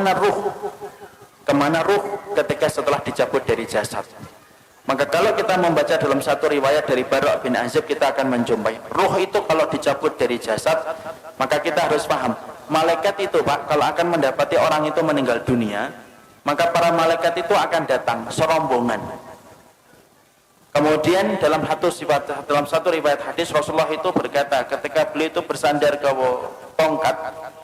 kemana ruh? Kemana ruh ketika setelah dicabut dari jasad? Maka kalau kita membaca dalam satu riwayat dari Bara' bin Azib, kita akan menjumpai ruh itu kalau dicabut dari jasad, maka kita harus paham, malaikat itu Pak, kalau akan mendapati orang itu meninggal dunia, maka para malaikat itu akan datang serombongan. Kemudian dalam satu riwayat hadis, Rasulullah itu berkata ketika beliau itu bersandar ke tongkat,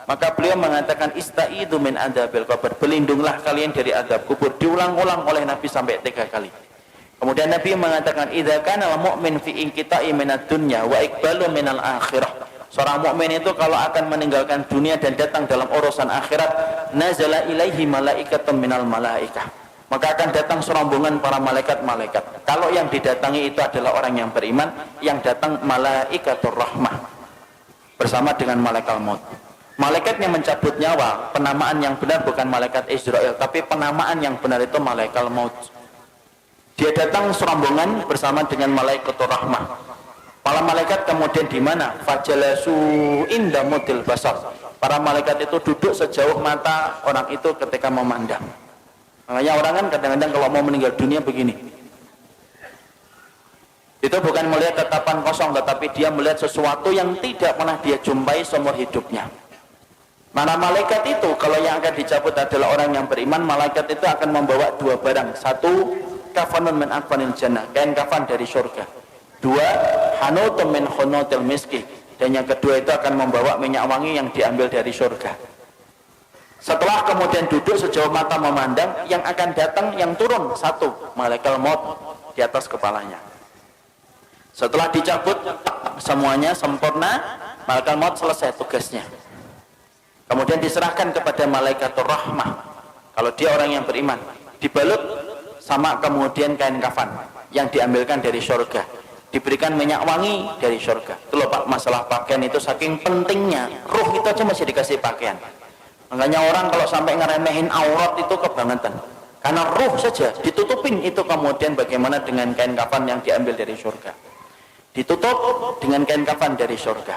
maka beliau mengatakan istaidu min adzabil qabr, berlindunglah kalian dari azab kubur. Diulang-ulang oleh Nabi sampai 3 kali. Kemudian Nabi mengatakan idza kana al-mu'min fi inqita'i minad dunya wa iqbalu minal akhirah. Seorang mukmin itu kalau akan meninggalkan dunia dan datang dalam urusan akhirat, nazala ilaihi malaikatun minal malaikah. Maka akan datang serombongan para malaikat-malaikat. Kalau yang didatangi itu adalah orang yang beriman, yang datang malaikatur rahmah bersama dengan malaikat maut. Malaikat yang mencabut nyawa, penamaan yang benar bukan malaikat Israel, tapi penamaan yang benar itu malaikat maut. Dia datang serombongan bersama dengan malaikatur rahmah. Para malaikat kemudian di mana? Fajalasu inda mudil basar. Para malaikat itu duduk sejauh mata orang itu ketika memandang. Makanya orang kan kadang-kadang kalau mau meninggal dunia begini. Itu bukan melihat tatapan kosong, tetapi dia melihat sesuatu yang tidak pernah dia jumpai seumur hidupnya. Mana malaikat itu kalau yang akan dicabut adalah orang yang beriman, malaikat itu akan membawa 2 barang. 1, kafanun min akfanil jannah, kain kafan dari surga. 2, hanutun min khunutil miski, dan yang kedua itu akan membawa minyak wangi yang diambil dari surga. Setelah kemudian duduk sejauh mata memandang, yang akan datang, yang turun 1, malaikat maut di atas kepalanya. Setelah dicabut semuanya sempurna, malaikat maut selesai tugasnya. Kemudian diserahkan kepada malaikatur rahmah. Kalau dia orang yang beriman, dibalut sama kemudian kain kafan yang diambilkan dari surga, diberikan minyak wangi dari surga. Itu loh Pak, masalah pakaian itu saking pentingnya. Ruh itu aja masih dikasih pakaian. Makanya orang kalau sampai ngeremehin aurat itu kebangetan. Karena ruh saja ditutupin itu, kemudian bagaimana dengan kain kafan yang diambil dari surga? Ditutup dengan kain kafan dari surga.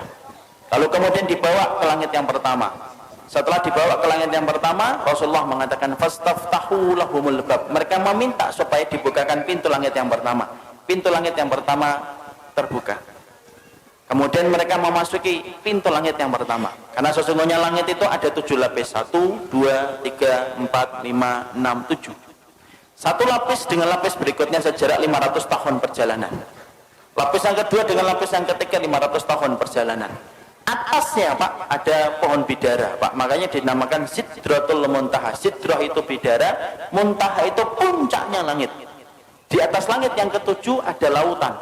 Lalu kemudian dibawa ke langit yang pertama. Setelah dibawa ke langit yang pertama, Rasulullah mengatakan fastaftahu lahumul bab. Mereka meminta supaya dibukakan pintu langit yang pertama. Pintu langit yang pertama terbuka. Kemudian mereka memasuki pintu langit yang pertama. Karena sesungguhnya langit itu ada 7 lapis. 1, 2, 3, 4, 5, 6, 7. Satu lapis dengan lapis berikutnya sejarak 500 tahun perjalanan. Lapis yang kedua dengan lapis yang ketiga 500 tahun perjalanan. Atasnya Pak ada pohon bidara Pak, makanya dinamakan Sidratul Muntaha. Sidrah itu bidara, Muntaha itu puncaknya langit. Di atas langit yang ketujuh ada lautan.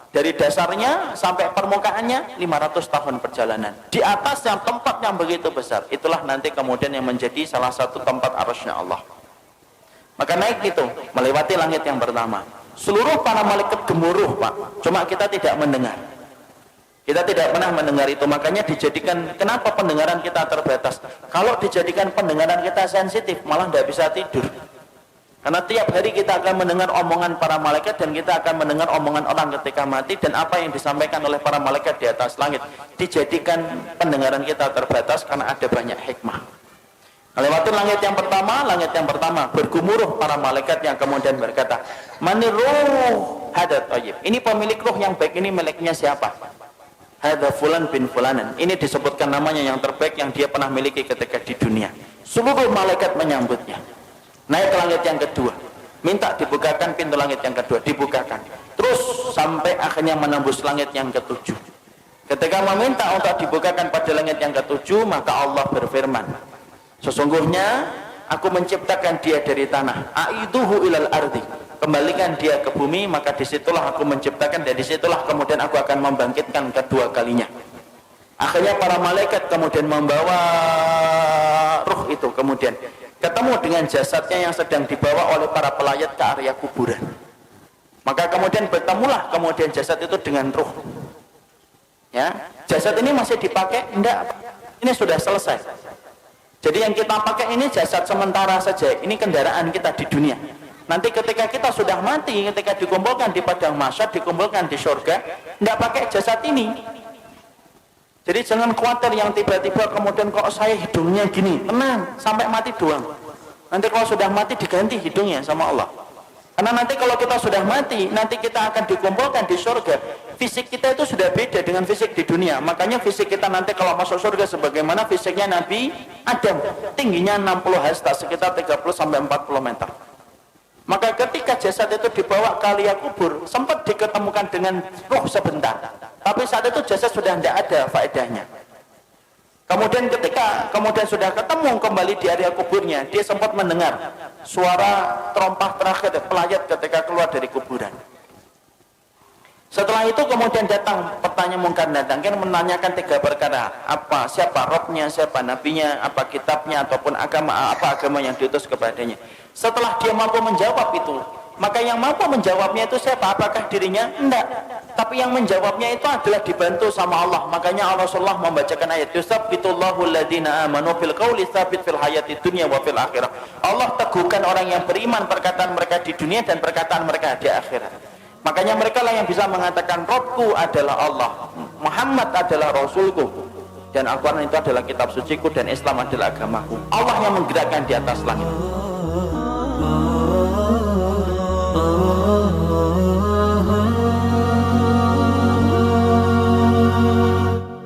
Dari dasarnya sampai permukaannya 500 tahun perjalanan. Di atas yang tempat yang begitu besar, itulah nanti kemudian yang menjadi salah satu tempat arasy-Nya Allah. Maka naik itu melewati langit yang pertama. Seluruh para malaikat gemuruh Pak, cuma kita tidak mendengar. Kita tidak pernah mendengar itu, makanya dijadikan, kenapa pendengaran kita terbatas? Kalau dijadikan pendengaran kita sensitif, malah tidak bisa tidur. Karena tiap hari kita akan mendengar omongan para malaikat, dan kita akan mendengar omongan orang ketika mati, dan apa yang disampaikan oleh para malaikat di atas langit. Dijadikan pendengaran kita terbatas karena ada banyak hikmah. Melewati langit yang pertama bergumuruh para malaikat yang kemudian berkata, Maniruh hadat tayyib. Ini pemilik ruh yang baik, ini miliknya siapa? Hadza fulan bin fulanan. Ini disebutkan namanya yang terbaik yang dia pernah miliki ketika di dunia. Seluruh malaikat menyambutnya. Naik ke langit yang kedua, minta dibukakan pintu langit yang kedua, dibukakan. Terus sampai akhirnya menembus langit yang ketujuh. Ketika meminta untuk dibukakan pada langit yang ketujuh, maka Allah berfirman, sesungguhnya aku menciptakan dia dari tanah. Aiduhu ilal ardi. Kembalikan dia ke bumi, maka disitulah aku menciptakan, dan disitulah kemudian aku akan membangkitkan kedua kalinya. Akhirnya para malaikat kemudian membawa ruh itu, kemudian ketemu dengan jasadnya yang sedang dibawa oleh para pelayat ke area kuburan. Maka kemudian bertemulah kemudian jasad itu dengan ruh. Ya, jasad ini masih dipakai? Enggak, ini sudah selesai. Jadi yang kita pakai ini jasad sementara saja, ini kendaraan kita di dunia. Nanti ketika kita sudah mati, ketika dikumpulkan di padang mahsyar, dikumpulkan di surga, tidak pakai jasad ini. Jadi jangan khawatir yang tiba-tiba kemudian kok saya hidungnya gini, tenang, sampai mati doang. Nanti kalau sudah mati diganti hidungnya sama Allah. Karena nanti kalau kita sudah mati, nanti kita akan dikumpulkan di surga. Fisik kita itu sudah beda dengan fisik di dunia. Makanya fisik kita nanti kalau masuk surga sebagaimana fisiknya Nabi Adam, tingginya 60 hasta, sekitar 30-40 meter. Maka ketika jasad itu dibawa ke liang kubur, sempat diketemukan dengan roh sebentar. Tapi saat itu jasad sudah tidak ada faedahnya. Kemudian ketika sudah ketemu kembali di area kuburnya, dia sempat mendengar suara terompah terakhir pelayat ketika keluar dari kuburan. Setelah itu kemudian datang pertanyaan mungkar datang, kan menanyakan 3 perkara. Apa, siapa Robnya, siapa nabinya, apa kitabnya, ataupun apa agama yang diutus kepadanya. Setelah dia mampu menjawab itu, maka yang mampu menjawabnya itu siapa? Apakah dirinya? Enggak. Tapi yang menjawabnya itu adalah dibantu sama Allah. Makanya Rasulullah membacakan ayat yusabbitullahu alladhina amanu fil qawli tsabit fil hayati dunya wa fil akhirah. Allah teguhkan orang yang beriman perkataan mereka di dunia dan perkataan mereka di akhirat. Makanya mereka lah yang bisa mengatakan Rabbku adalah Allah, Muhammad adalah Rasulku, dan Al-Quran itu adalah kitab suciku, dan Islam adalah agamaku. Allah yang menggerakkan di atas langit.